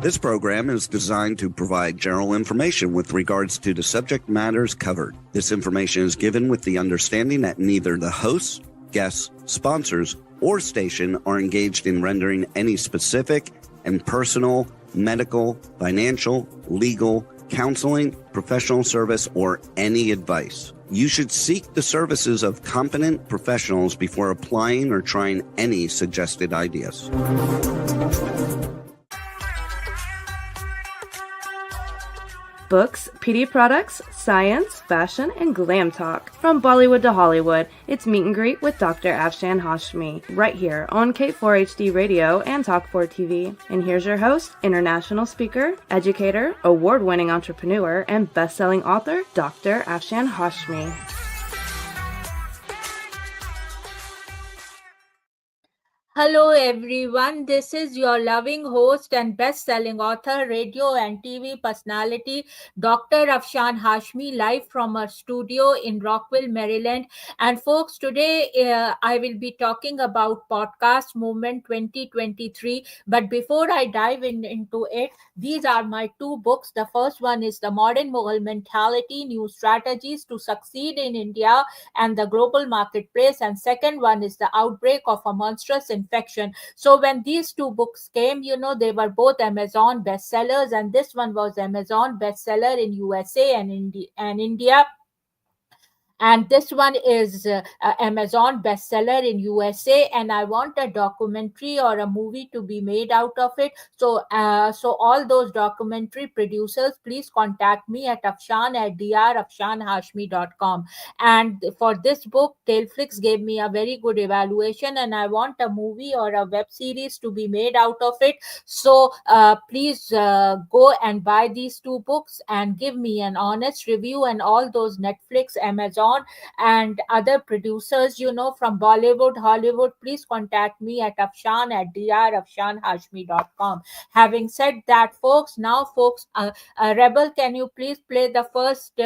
This program is designed to provide general information with regards to the subject matters covered. This information is given with the understanding that neither the hosts, guests, sponsors, or station are engaged in rendering any specific and personal, medical, financial, legal, counseling, professional service, or any advice. You should seek the services of competent professionals before applying or trying any suggested ideas. Books, PD products, science, fashion, and glam talk. From Bollywood to Hollywood, it's Meet and Greet with Dr. Afshan Hashmi, right here on K4HD Radio and Talk4 TV. And here's your host, international speaker, educator, award-winning entrepreneur, and best-selling author, Dr. Afshan Hashmi. Hello everyone, this is your loving host and best-selling author, radio and TV personality, Dr. Afshan Hashmi, live from our studio in Rockville, Maryland. And folks, today I will be talking about Podcast Movement 2023. But before I dive into it, these are my two books. The first one is The Modern Mughal Mentality, New Strategies to Succeed in India and the Global Marketplace. And second one is The Outbreak of a Monstrous Infection. So when these two books came, they were both Amazon bestsellers, and this one was Amazon bestseller in USA and India. And this one is Amazon bestseller in USA, and I want a documentary or a movie to be made out of it. So all those documentary producers, please contact me at afshan@drafshanhashmi.com. And for this book, Tailflix gave me a very good evaluation, and I want a movie or a web series to be made out of it. So please go and buy these two books and give me an honest review. And all those Netflix, Amazon, and other producers, from Bollywood, Hollywood, please contact me at afshan@drafshanhashmi.com. Having said that, folks, Rebel, can you please play the first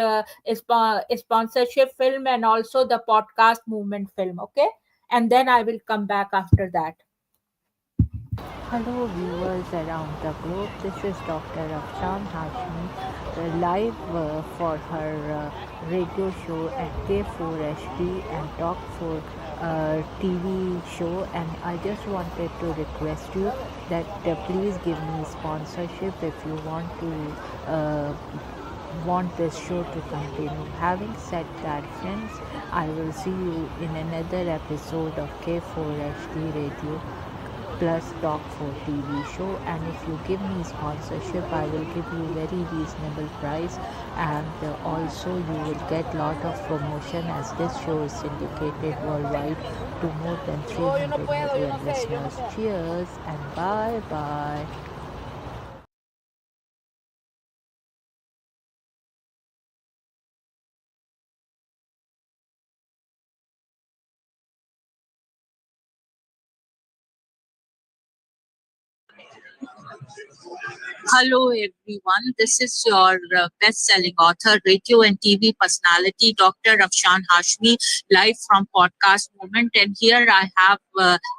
sponsorship film and also the podcast movement film, okay? And then I will come back after that. Hello viewers around the globe, this is Dr. Afshan Hashmi live for her radio show at K4HD and Talk4 TV show, and I just wanted to request you that please give me sponsorship if you want this show to continue. Having said that, friends, I will see you in another episode of K4HD Radio plus Talk4 TV show, and if you give me sponsorship, I will give you very reasonable price, and also you will get lot of promotion as this show is syndicated worldwide to more than 300 million listeners. Cheers and bye bye. Hello everyone, this is your best-selling author, radio and TV personality, Dr. Afshan Hashmi, live from Podcast Movement. And here I have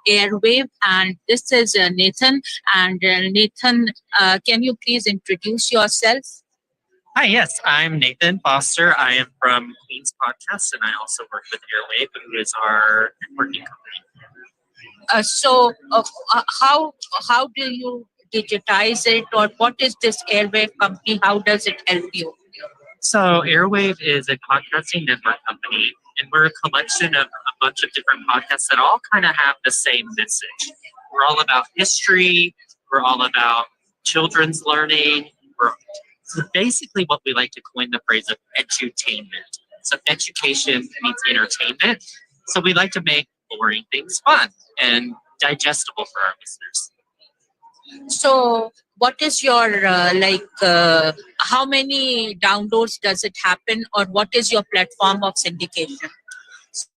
Airwave, and this is Nathan. And Nathan, can you please introduce yourself? Hi, yes, I'm Nathan Foster. I am from Queen's Podcast, and I also work with Airwave, who is our networking company. So how do you digitize it, or what is this Airwave company? How does it help you? So Airwave is a podcasting network company, and we're a collection of a bunch of different podcasts that all kind of have the same message. We're all about history. We're all about children's learning. So basically what we like to coin the phrase of edutainment. So education means entertainment. So we like to make boring things fun and digestible for our listeners. So what is your, how many downloads does it happen, or what is your platform of syndication?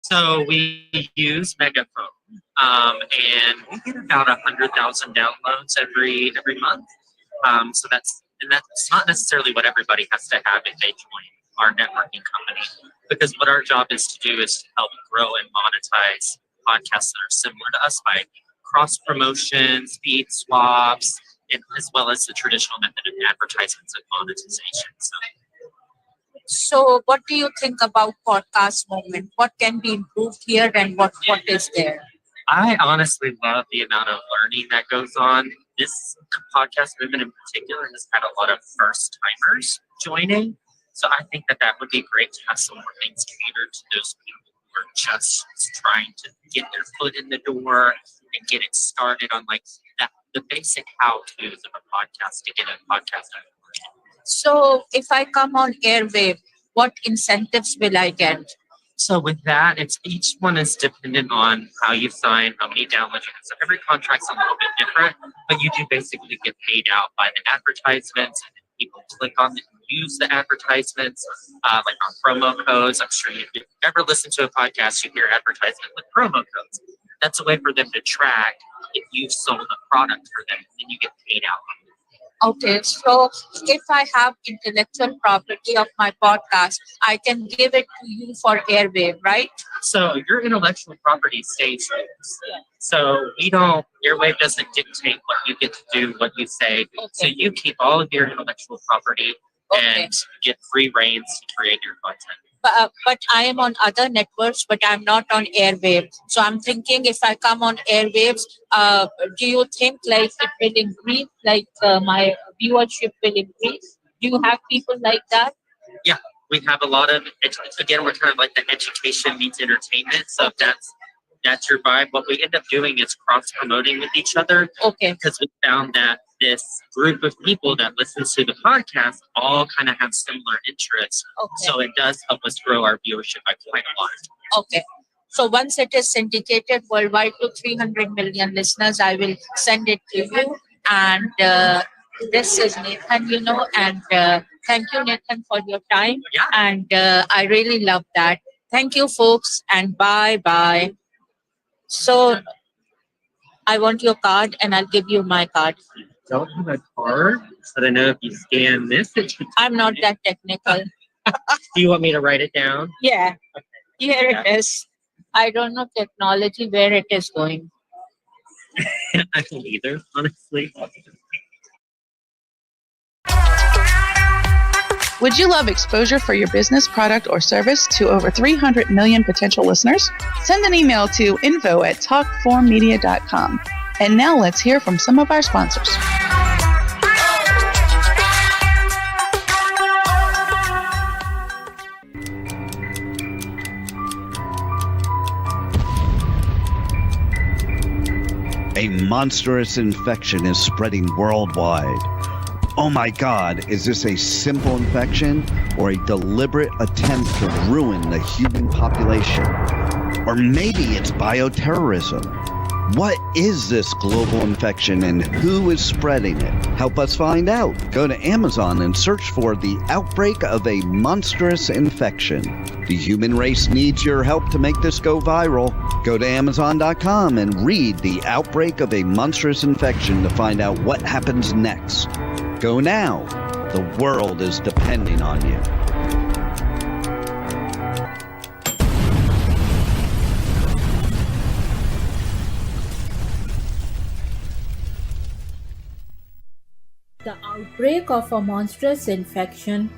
So we use Megaphone, and we get about 100,000 downloads every month. So that's not necessarily what everybody has to have if they join our networking company, because what our job is to do is to help grow and monetize podcasts that are similar to us by cross promotions, feed swaps, as well as the traditional method of advertisements and monetization. So what do you think about podcast movement? What can be improved here and what is there? I honestly love the amount of learning that goes on. This podcast movement in particular has had a lot of first timers joining. So I think that would be great to have some more things catered to those people who are just trying to get their foot in the door and get it started on like that, the basic how-tos of a podcast to get a podcast out. So if I come on airwave, what incentives will I get? So with that, it's each one is dependent on how you sign, how many downloads you have. So every contract's a little bit different, but you do basically get paid out by the advertisements, and people click on it and use the advertisements, like on promo codes. I'm sure if you've ever listened to a podcast, you hear advertisement with promo codes. That's a way for them to track if you've sold a product for them, and then you get paid out. Okay, so if I have intellectual property of my podcast, I can give it to you for airwave, right? So your intellectual property stays yours. So Airwave doesn't dictate what you get to do, what you say. Okay. So you keep all of your intellectual property and get free reins to create your content. But I am on other networks, but I'm not on airwave. So I'm thinking if I come on airwaves, do you think like it will increase, like my viewership will increase? Do you have people like that? Yeah, we have a lot of, again, we're kind of like the education meets entertainment. So if that's your vibe. What we end up doing is cross-promoting with each other. Okay. Because we found that this group of people that listens to the podcast all kind of have similar interests. Okay. So it does help us grow our viewership by quite a lot. Okay. So once it is syndicated worldwide to 300 million listeners, I will send it to you. And this is Nathan, and thank you, Nathan, for your time. Yeah. And I really love that. Thank you, folks, and bye-bye. So I want your card, and I'll give you my card. Don't have a card, but I know if you scan this, it should. I'm not that technical. Do you want me to write it down? Yeah. Here it is. I don't know technology where it is going. I don't either, honestly. Would you love exposure for your business, product, or service to over 300 million potential listeners? Send an email to info@talk4media.com. And now let's hear from some of our sponsors. A monstrous infection is spreading worldwide. Oh my God, is this a simple infection or a deliberate attempt to ruin the human population? Or maybe it's bioterrorism. What is this global infection and who is spreading it? Help us find out. Go to Amazon and search for the outbreak of a monstrous infection. The human race needs your help to make this go viral. Go to Amazon.com and read the outbreak of a monstrous infection to find out what happens next. Go now. The world is depending on you. The Outbreak of a Monstrous Infection,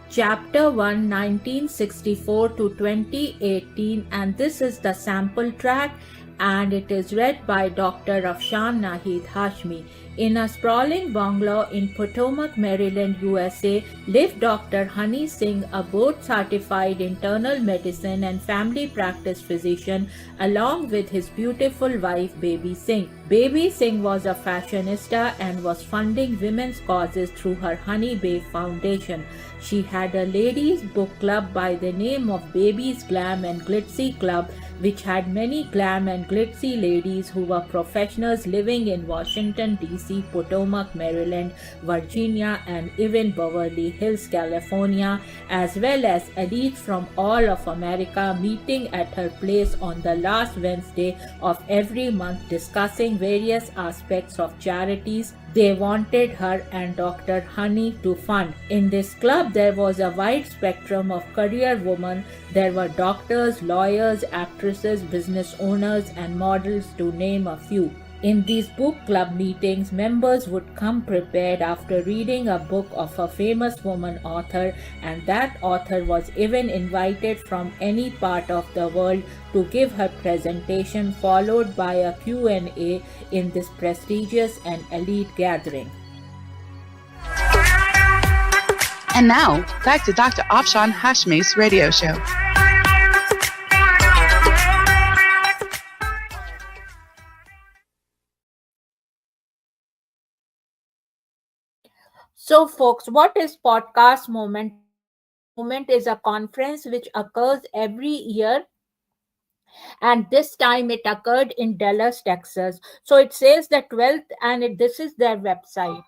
Chapter 1, 1964 to 2018, and this is the sample track, and it is read by Dr. Afshan Hashmi. In a sprawling bungalow in Potomac, Maryland, USA, lived Dr. Honey Singh, a board-certified internal medicine and family practice physician, along with his beautiful wife, Baby Singh. Baby Singh was a fashionista and was funding women's causes through her Honey Babe Foundation. She had a ladies' book club by the name of Baby's Glam and Glitzy Club, which had many glam and glitzy ladies who were professionals living in Washington, D.C., Potomac, Maryland, Virginia, and even Beverly Hills, California, as well as elites from all of America meeting at her place on the last Wednesday of every month discussing various aspects of charities they wanted her and Dr. Honey to fund. In this club, there was a wide spectrum of career women. There were doctors, lawyers, actresses, business owners, and models, to name a few. In these book club meetings, members would come prepared after reading a book of a famous woman author, and that author was even invited from any part of the world to give her presentation, followed by a Q&A in this prestigious and elite gathering. And now, back to Dr. Afshan Hashmi's radio show. So, folks, what is Podcast Moment? Moment is a conference which occurs every year, and this time it occurred in Dallas, Texas. So it says the 12th, and this is their website.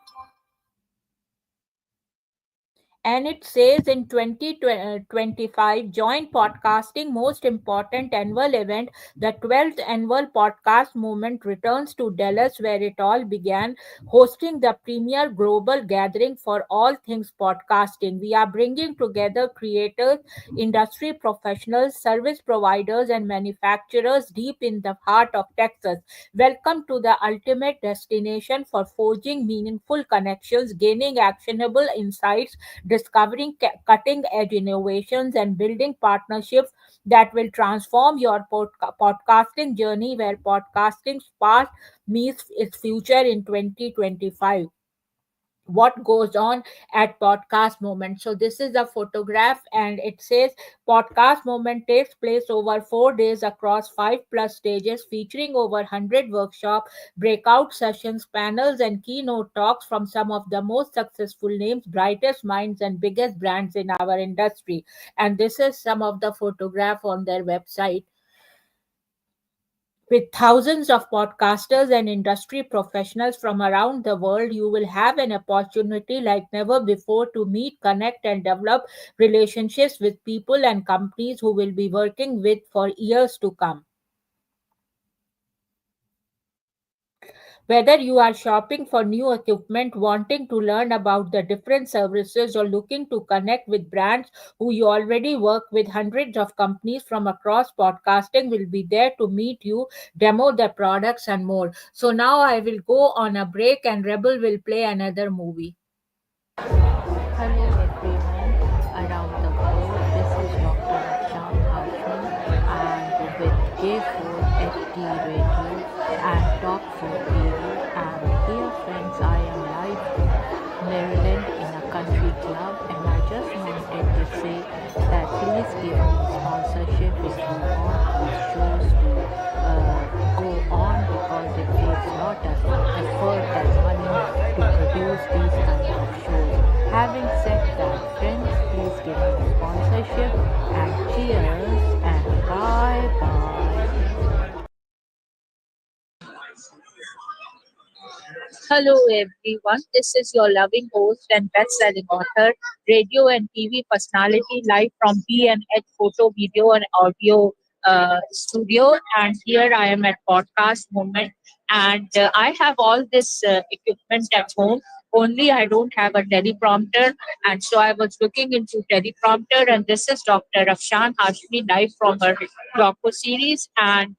And it says in 2025, join podcasting most important annual event. The 12th annual podcast movement returns to Dallas, where it all began, hosting the premier global gathering for all things podcasting. We are bringing together creators, industry professionals, service providers, and manufacturers deep in the heart of Texas. Welcome to the ultimate destination for forging meaningful connections, gaining actionable insights, discovering cutting edge innovations, and building partnerships that will transform your podcasting journey, where podcasting's past meets its future in 2025. What goes on at Podcast Moment? So this is a photograph, and it says Podcast Moment takes place over 4 days across 5+ stages, featuring over 100 workshop, breakout sessions, panels, and keynote talks from some of the most successful names, brightest minds, and biggest brands in our industry. And this is some of the photograph on their website. With thousands of podcasters and industry professionals from around the world, you will have an opportunity like never before to meet, connect, and develop relationships with people and companies who will be working with for years to come. Whether you are shopping for new equipment, wanting to learn about the different services, or looking to connect with brands who you already work with, hundreds of companies from across podcasting will be there to meet you, demo their products, and more. So now I will go on a break, and Rebel will play another movie. Hello everyone around the world. This is Dr. Afshan Hashmi and with K4HD Radio and Talk 4 TV. And dear friends, I am live in Maryland in a country club, and I just wanted to say that please give me sponsorship if you want these shows to go on, because it takes a lot of effort and money to produce these kind of shows. Having said that, friends, please give me sponsorship, and cheers and bye bye. Hello, everyone. This is your loving host and best-selling author, radio and TV personality, live from B&H Photo, Video, and Audio Studio. And here I am at Podcast Moment, and I have all this equipment at home. Only I don't have a teleprompter, and so I was looking into teleprompter. And this is Dr. Afshan Hashmi, live from her docu series, and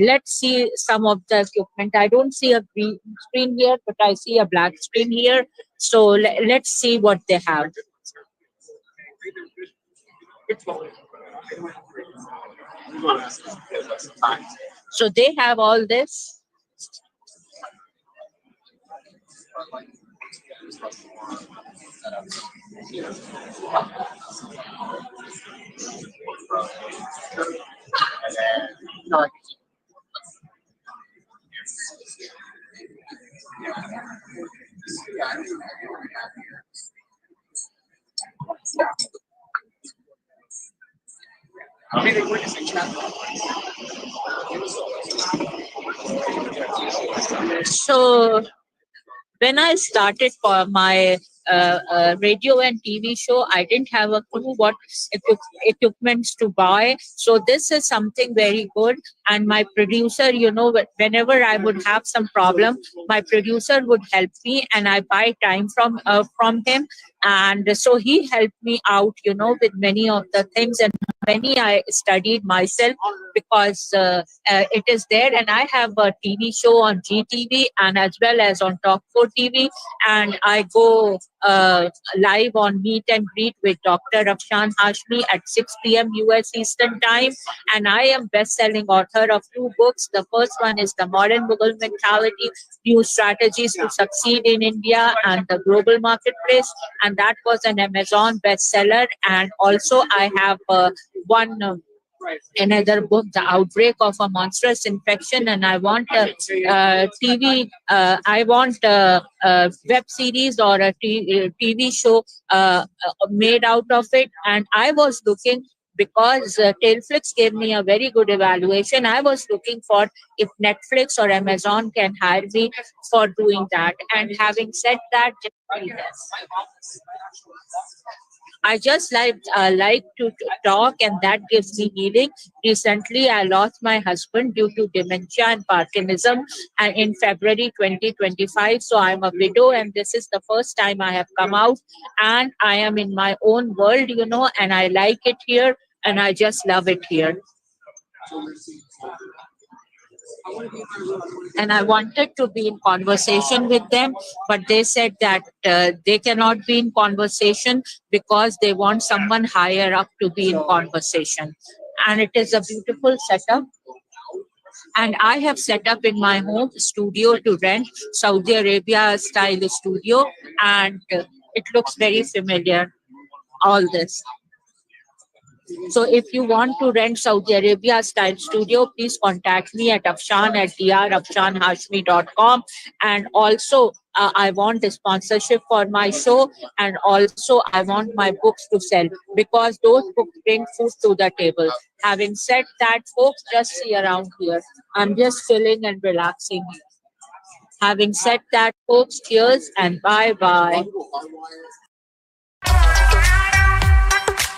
let's see some of the equipment. I don't see a green screen here, but I see a black screen here. So let's see what they have. So they have all this. So when I started for my radio and TV show, I didn't have a clue what equipments to buy. So this is something very good. And my producer, whenever I would have some problem, my producer would help me, and I buy time from him. And so he helped me out, with many of the things. And many I studied myself because it is there. And I have a TV show on GTV and as well as on Talk 4 TV. And I go live on Meet and Greet with Dr. Afshan Hashmi at 6 p.m. US Eastern Time. And I am best-selling author of 2 books. The first one is The Modern Mughal Mentality, New Strategies to Succeed in India and the Global Marketplace. And that was an Amazon bestseller. And also I have one another book, The Outbreak of a Monstrous Infection, and I want a web series or a TV show made out of it. And I was looking, because Tailflix gave me a very good evaluation, I was looking for if Netflix or Amazon can hire me for doing that. And having said that, I just like to talk, and that gives me healing. Recently, I lost my husband due to dementia and Parkinsonism in February 2025. So I'm a widow, and this is the first time I have come out, and I am in my own world, and I like it here, and I just love it here. And I wanted to be in conversation with them, but they said that they cannot be in conversation because they want someone higher up to be in conversation. And it is a beautiful setup. And I have set up in my home studio to rent, Saudi Arabia style studio, and it looks very familiar, all this. So if you want to rent Saudi Arabia style studio, please contact me at afshan@drafshanhashmi.com. And also I want a sponsorship for my show, and also I want my books to sell, because those books bring food to the table. Having said that, folks, just see around here. I'm just chilling and relaxing. Having said that, folks, cheers and bye-bye.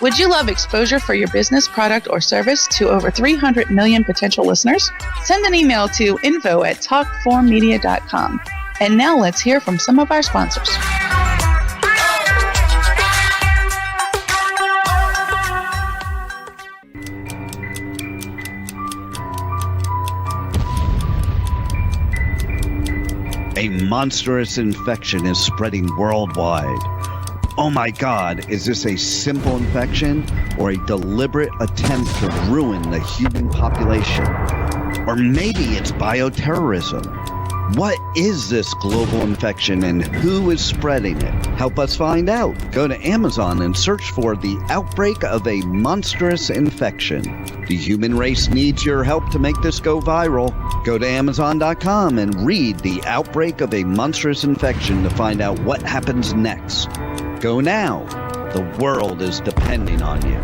Would you love exposure for your business, product, or service to over 300 million potential listeners? Send an email to info@talk4media.com. And now let's hear from some of our sponsors. A monstrous infection is spreading worldwide. Oh my God, is this a simple infection or a deliberate attempt to ruin the human population? Or maybe it's bioterrorism. What is this global infection and who is spreading it? Help us find out. Go to Amazon and search for The Outbreak of a Monstrous Infection. The human race needs your help to make this go viral. Go to Amazon.com and read The Outbreak of a Monstrous Infection to find out what happens next. Go now. The world is depending on you.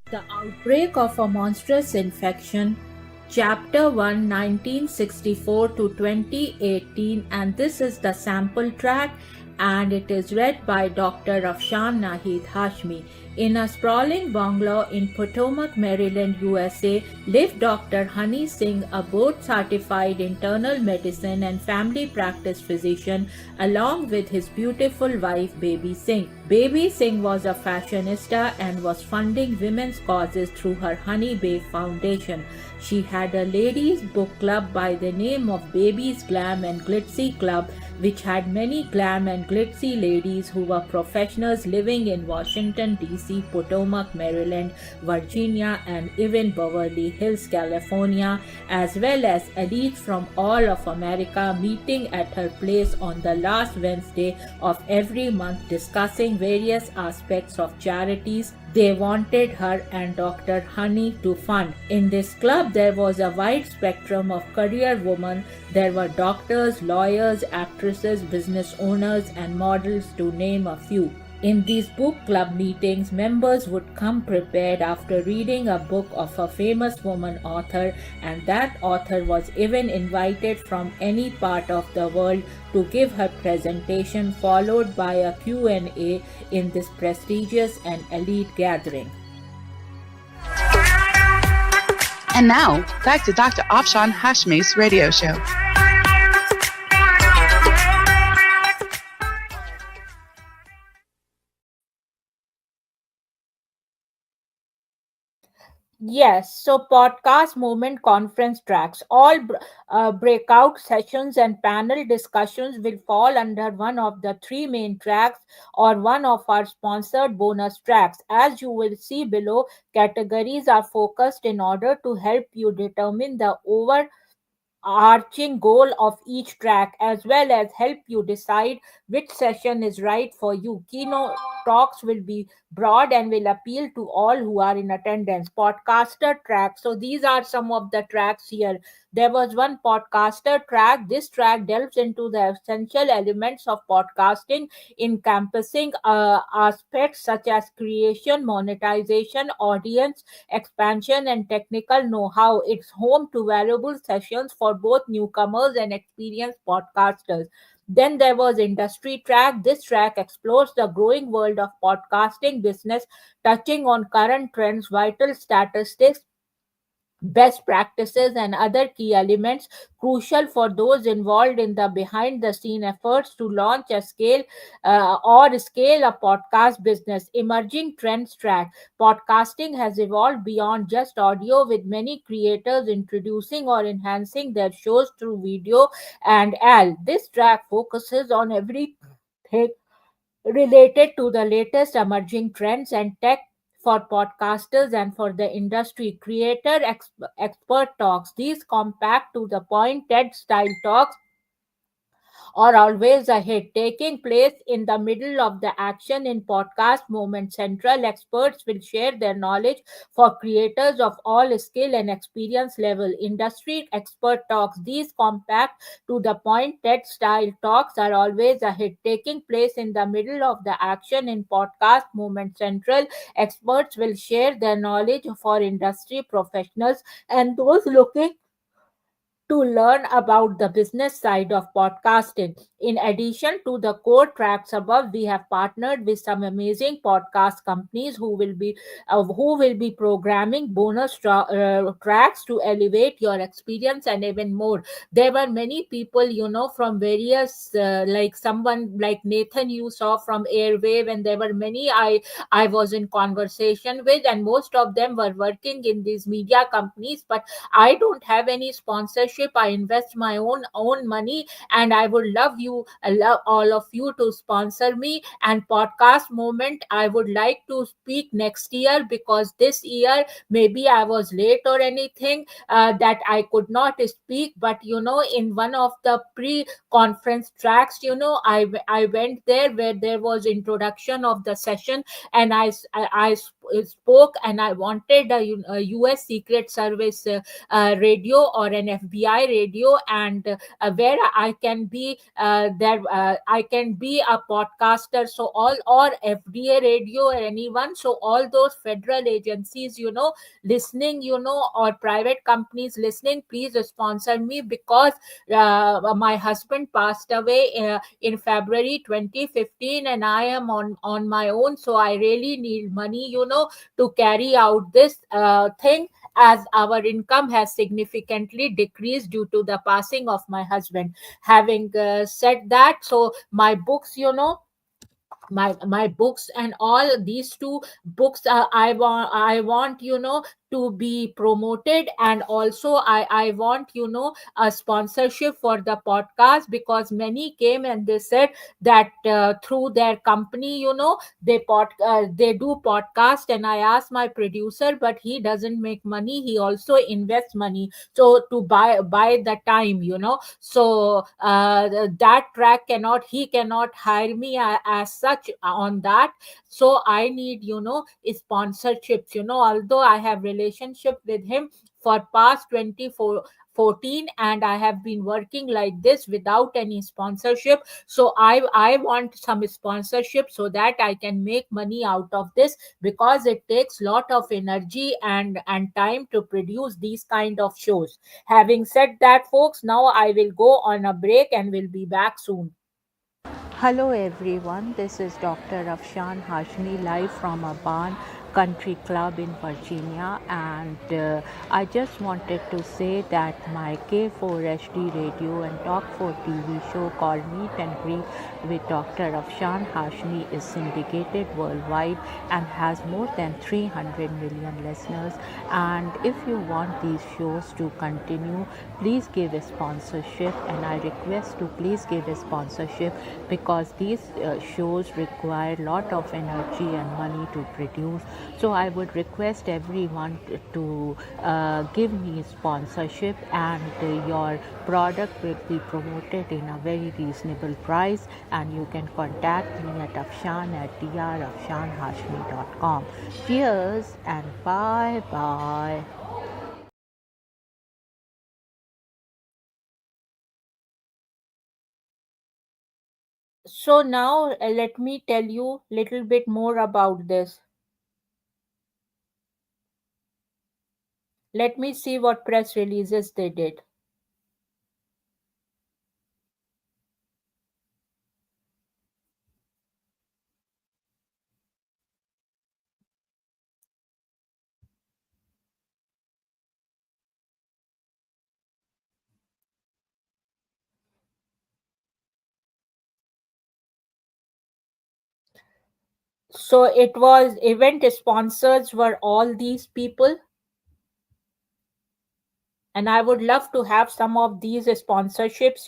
The Outbreak of a Monstrous Infection, Chapter 1, 1964 to 2018, and this is the sample track, and it is read by Dr. Afshan Hashmi. In a sprawling bungalow in Potomac, Maryland, USA, lived Dr. Honey Singh, a board-certified internal medicine and family practice physician, along with his beautiful wife, Baby Singh. Baby Singh was a fashionista and was funding women's causes through her Honey Bay Foundation. She had a ladies' book club by the name of Baby's Glam and Glitzy Club, which had many glam and glitzy ladies who were professionals living in Washington, D.C., Potomac, Maryland, Virginia, and even Beverly Hills, California, as well as elites from all of America meeting at her place on the last Wednesday of every month, discussing various aspects of charities they wanted her and Dr. Honey to fund. In this club, there was a wide spectrum of career women. There were doctors, lawyers, actresses, business owners, and models, to name a few. In these book club meetings, members would come prepared after reading a book of a famous woman author, and that author was even invited from any part of the world to give her presentation, followed by a Q&A in this prestigious and elite gathering. And now, back to Dr. Afshan Hashmi's radio show. Yes, so podcast movement conference tracks, all breakout sessions and panel discussions will fall under one of the three main tracks or one of our sponsored bonus tracks. As you will see below, categories are focused in order to help you determine the arching goal of each track as well as help you decide which session is right for you. Keynote talks will be broad and will appeal to all who are in attendance. Podcaster track. So these are some of the tracks here. There was one podcaster track. This track delves into the essential elements of podcasting, encompassing aspects such as creation, monetization, audience expansion, and technical know how. It's home to valuable sessions for both newcomers and experienced podcasters. Then there was industry track. This track explores the growing world of podcasting business, touching on current trends, vital statistics, best practices, and other key elements crucial for those involved in the behind the scene efforts to launch a scale a podcast business. Emerging trends track. Podcasting has evolved beyond just audio, with many creators introducing or enhancing their shows through video and al. This track focuses on everything related to the latest emerging trends and tech for podcasters and for the industry. Expert talks. These compact to the point TED style talks are always a hit. Taking place in the middle of the action in podcast moment central, experts will share their knowledge for creators of all skill and experience level. Industry expert talks. These compact to the point TED style talks are always a hit. Taking place in the middle of the action in podcast moment central, experts will share their knowledge for industry professionals and those looking to learn about the business side of podcasting. In addition to the core tracks above, we have partnered with some amazing podcast companies who will be programming bonus tracks to elevate your experience and even more. There were many people, from various like someone like Nathan you saw from Airwave, and there were many I was in conversation with, and most of them were working in these media companies, but I don't have any sponsorship. I invest my own money, and I would love all of you to sponsor me. And podcast moment, I would like to speak next year, because this year maybe I was late or anything that I could not speak. But in one of the pre-conference tracks, I went there where there was introduction of the session, and I spoke, and I wanted a US Secret Service radio or an FBI radio, and where I can be there. I can be a podcaster, so all or FDA radio or anyone. So all those federal agencies, listening, or private companies listening, please sponsor me, because my husband passed away in February 2015, and I am on my own. So I really need money, to carry out this thing, as our income has significantly decreased due to the passing of my husband. Having said that, so my books, my books and all these two books, I want to be promoted, and also I want a sponsorship for the podcast, because many came and they said that through their company, they do podcast. And I asked my producer, but he doesn't make money, he also invests money, so to buy the time, so that track he cannot hire me as such on that. So I need sponsorships, although I have relationship with him for past 2014, and I have been working like this without any sponsorship. So I want some sponsorship, so that I can make money out of this, because it takes lot of energy and time to produce these kind of shows. Having said that, folks, now I will go on a break and will be back soon. Hello everyone, this is Dr. Afshan Hashmi live from a barn country club in Virginia, and I just wanted to say that my K4HD radio and Talk 4 TV show called Meet and Greet with Dr. Afshan Hashmi is syndicated worldwide and has more than 300 million listeners. And if you want these shows to continue, please give a sponsorship, and I request to please give a sponsorship because these shows require a lot of energy and money to produce. So I would request everyone to give me sponsorship, and your product will be promoted in a very reasonable price, and you can contact me at afshan@drafshanhashmi.com. Cheers and bye bye. So now let me tell you little bit more about this. Let me see what press releases they did. So it was event sponsors were all these people, and I would love to have some of these sponsorships.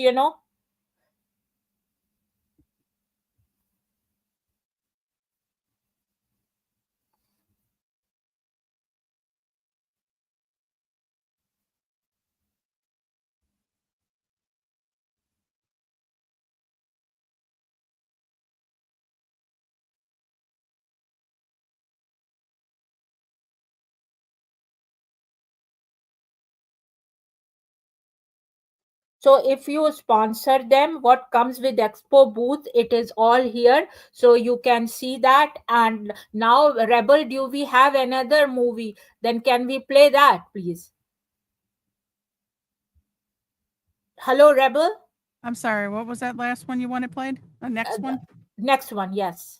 So if you sponsor them, what comes with expo booth, it is all here. So you can see that. And now, Rebel, do we have another movie? Then can we play that, please? Hello, Rebel? I'm sorry, what was that last one you wanted played? The next one? Next one, yes.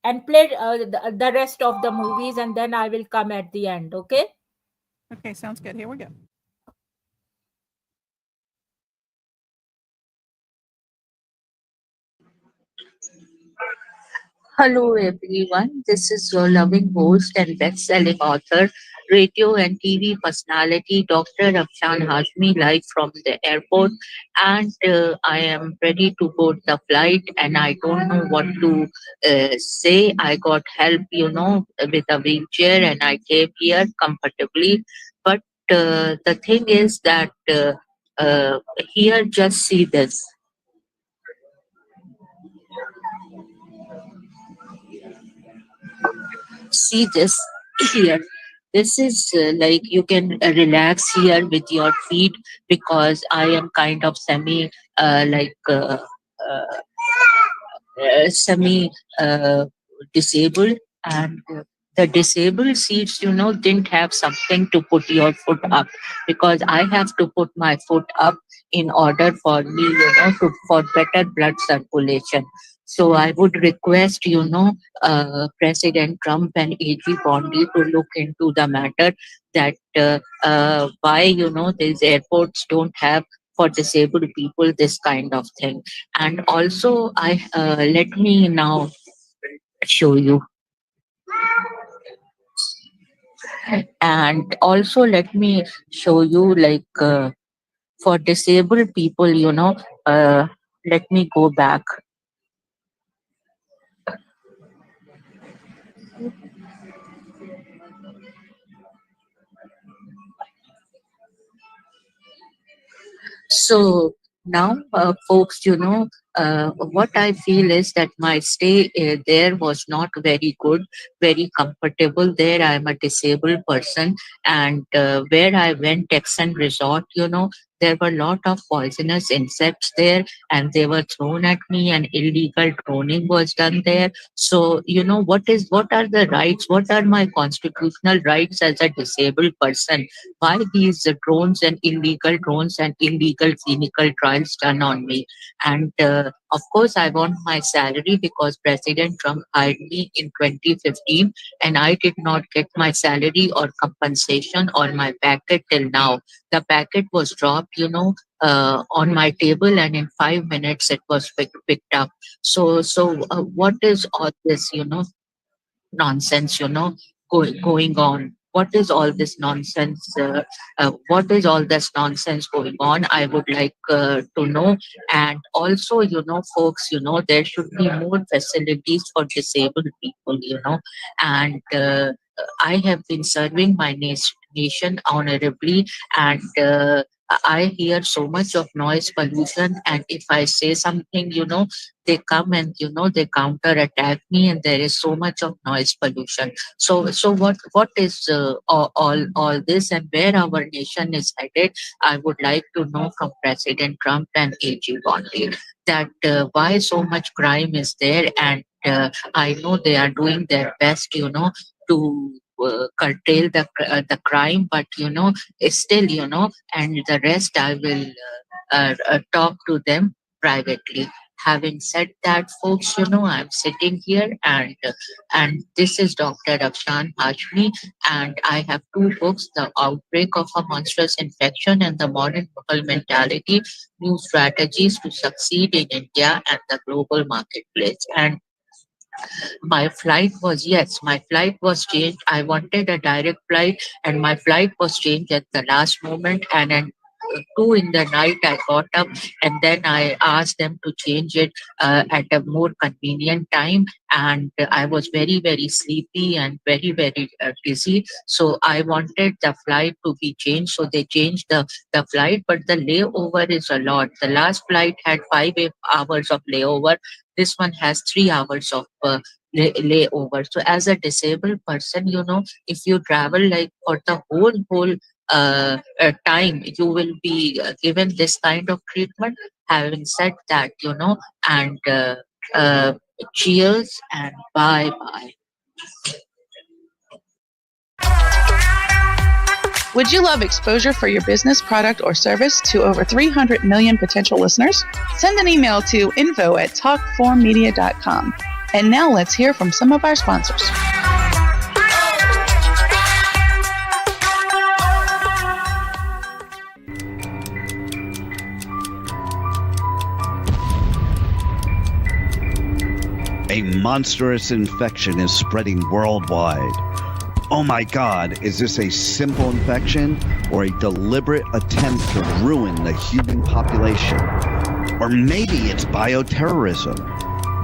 And play the rest of the movies, and then I will come at the end, okay? Okay, sounds good. Here we go. Hello, everyone. This is your loving host and best-selling author, radio and TV personality, Dr. Afshan Hashmi, live from the airport. And I am ready to board the flight, and I don't know what to say. I got help, with a wheelchair, and I came here comfortably. But the thing is that here, just see this. See this here. This is like you can relax here with your feet because I am kind of uh, semi disabled, and the disabled seats didn't have something to put your foot up, because I have to put my foot up in order for me for better blood circulation. So I would request President Trump and AG Bondi to look into the matter, that why these airports don't have for disabled people this kind of thing. And also I let me now show you, and also let me show you, like for disabled people, let me go back. So now, folks, what I feel is that my stay there was not very good, very comfortable there. I am a disabled person, and where I went, Texan Resort, there were a lot of poisonous insects there, and they were thrown at me, and illegal droning was done there. So, what are the rights? What are my constitutional rights as a disabled person? Why these drones and illegal clinical trials done on me? And of course, I want my salary because President Trump hired me in 2015 and I did not get my salary or compensation or my packet till now. The packet was dropped, on my table, and in 5 minutes it was picked up. So what is all this, nonsense, going on? What is all this nonsense? What is all this nonsense going on? I would like to know. And also, folks, there should be more facilities for disabled people, And I have been serving my nation honorably, and I hear so much of noise pollution. And if I say something, they come and they counter attack me, and there is so much of noise pollution. So what is all this, and where our nation is headed? I would like to know from President Trump and AG Bondi that why so much crime is there. And I know they are doing their best, to curtail the crime, but it's still, and the rest I will talk to them privately. Having said that, folks, I'm sitting here, and this is Dr. Afshan Hashmi, and I have two books: The Outbreak of a Monstrous Infection and the Modern Mughal Mentality: New Strategies to Succeed in India and the Global Marketplace. And my flight was changed. I wanted a direct flight, and my flight was changed at the last moment. And then 2 in the night, I got up, and then I asked them to change it at a more convenient time. And I was very, very sleepy and very, very dizzy. So I wanted the flight to be changed. So they changed the flight, but the layover is a lot. The last flight had 5 hours of layover. This one has 3 hours of layover. So as a disabled person, if you travel like for the whole time, you will be given this kind of treatment. Having said that, and cheers and bye bye. Would you love exposure for your business, product, or service to over 300 million potential listeners? Send an email to info@talk4media.com. And now let's hear from some of our sponsors. A monstrous infection is spreading worldwide. Oh my God, is this a simple infection or a deliberate attempt to ruin the human population? Or maybe it's bioterrorism.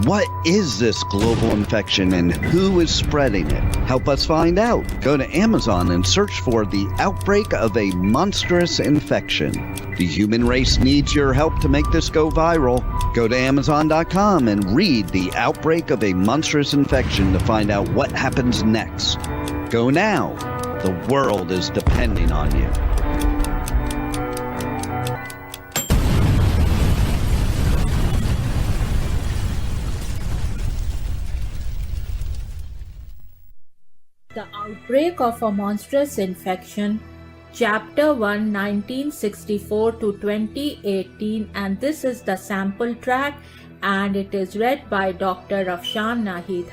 What is this global infection and who is spreading it? Help us find out. Go to Amazon and search for The Outbreak of a Monstrous Infection. The human race needs your help to make this go viral. Go to Amazon.com and read The Outbreak of a Monstrous Infection to find out what happens next. Go now. The world is depending on you. The Outbreak of a Monstrous Infection, Chapter 1, 1964 to 2018, and this is the sample track, and it is read by Dr. Afshan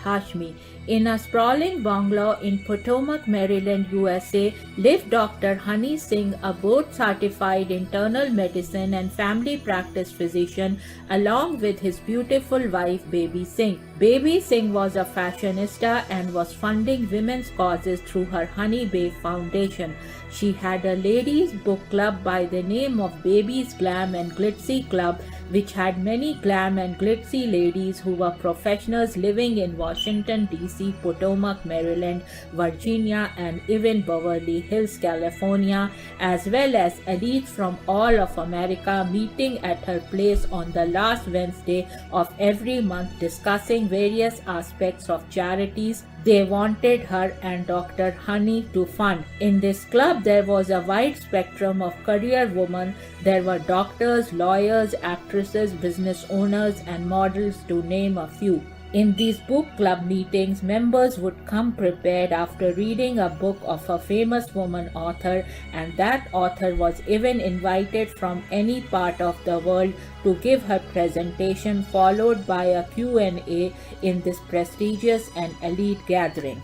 Hashmi. In a sprawling bungalow in Potomac, Maryland, USA, lived Dr. Honey Singh, a board-certified internal medicine and family practice physician, along with his beautiful wife, Baby Singh. Baby Singh was a fashionista and was funding women's causes through her Honey Bay Foundation. She had a ladies' book club by the name of Baby's Glam and Glitzy Club, which had many glam and glitzy ladies who were professionals living in Washington, D.C., Potomac, Maryland, Virginia, and even Beverly Hills, California, as well as elites from all of America meeting at her place on the last Wednesday of every month, discussing various aspects of charities they wanted her and Dr. Honey to fund. In this club, there was a wide spectrum of career women. There were doctors, lawyers, actresses, business owners, and models, to name a few. In these book club meetings, members would come prepared after reading a book of a famous woman author, and that author was even invited from any part of the world to give her presentation, followed by a Q&A in this prestigious and elite gathering.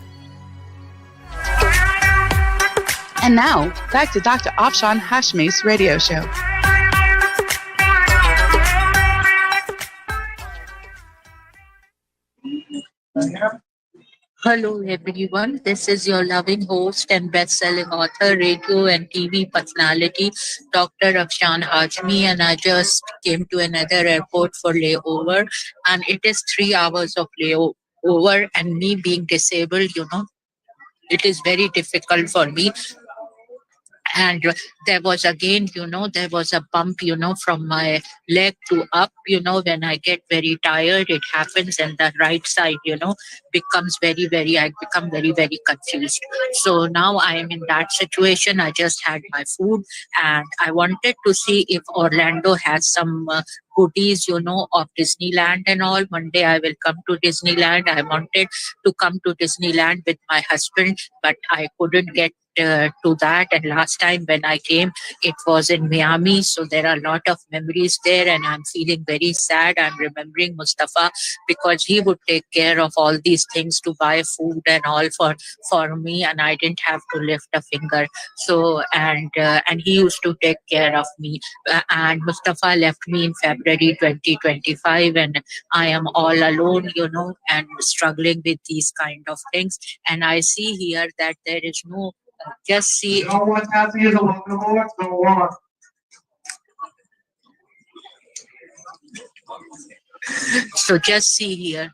And now, back to Dr. Afshan Hashmi's radio show. Hello, everyone. This is your loving host and best-selling author, radio and TV personality, Dr. Afshan Hashmi, and I just came to another airport for layover, and it is 3 hours of layover, and me being disabled, it is very difficult for me. And there was again, there was a bump, from my leg to up, when I get very tired, it happens, and the right side, becomes I become very, very confused. So now I am in that situation. I just had my food, and I wanted to see if Orlando has some goodies, of Disneyland and all. One day I will come to Disneyland. I wanted to come to Disneyland with my husband, but I couldn't get to that. And last time when I came, it was in Miami, so there are a lot of memories there, and I'm feeling very sad. I'm remembering Mustafa, because he would take care of all these things to buy food and all for me, and I didn't have to lift a finger. So and he used to take care of me. And Mustafa left me in February 2025, and I am all alone, and struggling with these kind of things. And I see here that there is no just see. So just see here.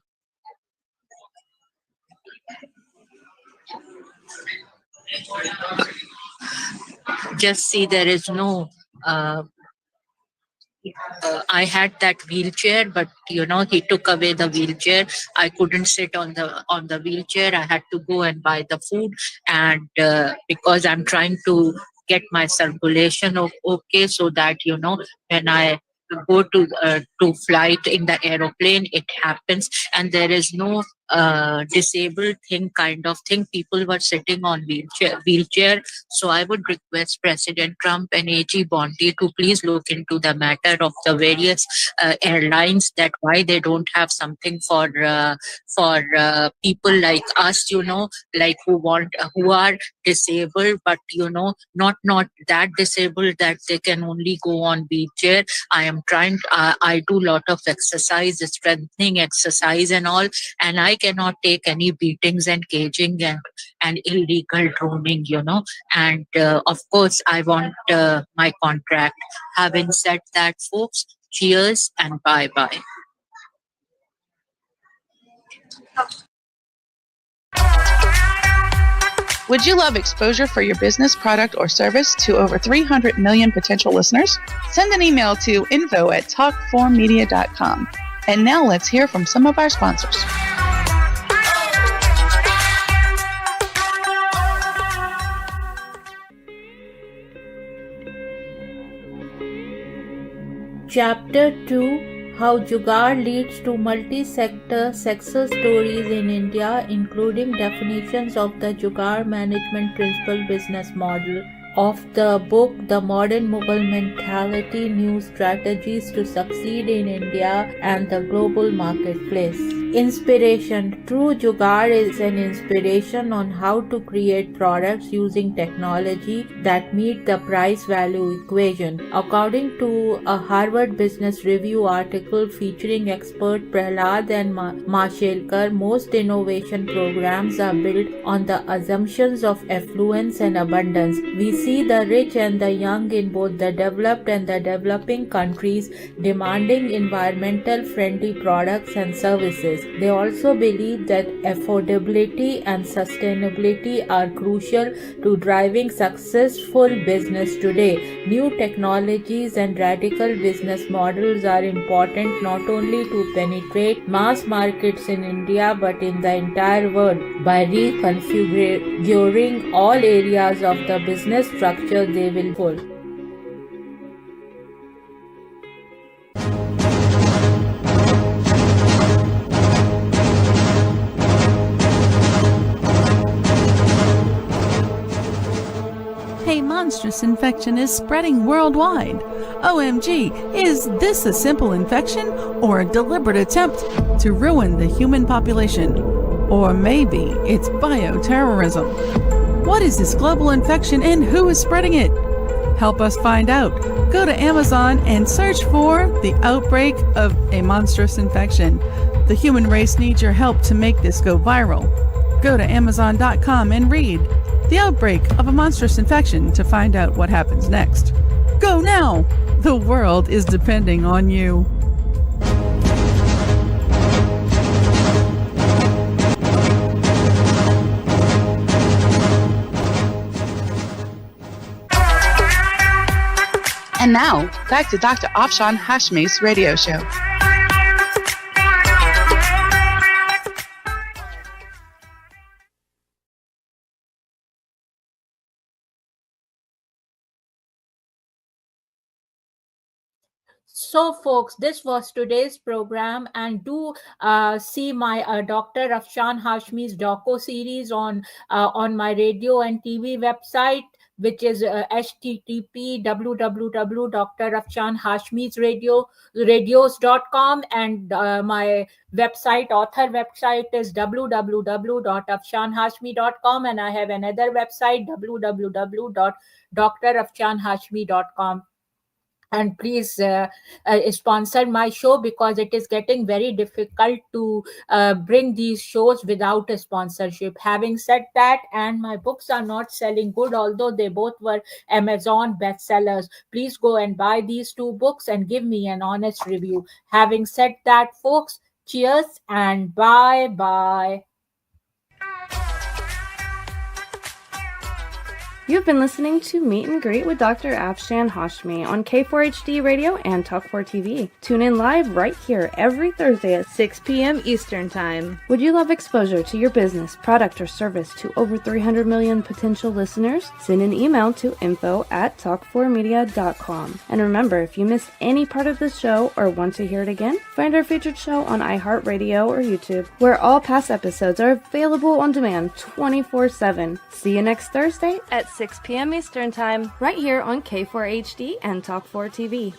Just see, there is no I had that wheelchair, but he took away the wheelchair. I couldn't sit on the wheelchair. I had to go and buy the food, and because I'm trying to get my circulation okay, so that when I go to flight in the aeroplane, it happens, and there is no disabled thing kind of thing. People were sitting on wheelchair. So I would request President Trump and AG Bondi to please look into the matter of the various airlines, that why they don't have something for people like us, like who are disabled, but not that disabled that they can only go on wheelchair. I am trying. I do lot of exercise, strengthening exercise and all, and I cannot take any beatings and caging and illegal droning, and of course I want my contract. Having said that, folks, cheers and bye-bye. Would you love exposure for your business, product, or service to over 300 million potential listeners? Send an email to info@talk4media.com. And now let's hear from some of our sponsors. Chapter 2: How Jugaad leads to multi-sector success stories in India, including definitions of the Jugaad management principle business model. Of the book The Modern Mughal Mentality, New Strategies to Succeed in India and the Global Marketplace. Inspiration. True Jugaad is an inspiration on how to create products using technology that meet the price-value equation. According to a Harvard Business Review article featuring expert Prahlad and Mashelkar, most innovation programs are built on the assumptions of affluence and abundance. We see the rich and the young in both the developed and the developing countries demanding environmental friendly products and services. They also believe that affordability and sustainability are crucial to driving successful business today. New technologies and radical business models are important not only to penetrate mass markets in India but in the entire world. By reconfiguring all areas of the business structure, they will pull. monstrous infection is spreading worldwide. OMG, is this a simple infection or a deliberate attempt to ruin the human population? Or maybe it's bioterrorism. What is this global infection and who is spreading it? Help us find out. Go to Amazon and search for The Outbreak of a Monstrous Infection. The human race needs your help to make this go viral. Go to Amazon.com and read The Outbreak of a Monstrous Infection to find out what happens next. Go now! The world is depending on you. And now, back to Dr. Afshan Hashmi's radio show. So, folks, this was today's program, and do see my Dr. Afshan Hashmi's doco series on my radio and TV website, which is http www.drafshanhashmisradios.com, and my website, author website, is www.afshanhashmi.com, and I have another website, www.drafshanhashmi.com. And please sponsor my show, because it is getting very difficult to bring these shows without a sponsorship. Having said that, and my books are not selling good, although they both were Amazon bestsellers. Please go and buy these 2 books and give me an honest review. Having said that, folks, cheers and bye-bye. You've been listening to Meet and Greet with Dr. Afshan Hashmi on K4HD Radio and Talk4 TV. Tune in live right here every Thursday at 6 p.m. Eastern Time. Would you love exposure to your business, product, or service to over 300 million potential listeners? Send an email to info@talk4media.com. And remember, if you missed any part of the show or want to hear it again, find our featured show on iHeartRadio or YouTube, where all past episodes are available on demand 24/7. See you next Thursday at 6 p.m. Eastern Time, right here on K4HD and Talk4 TV.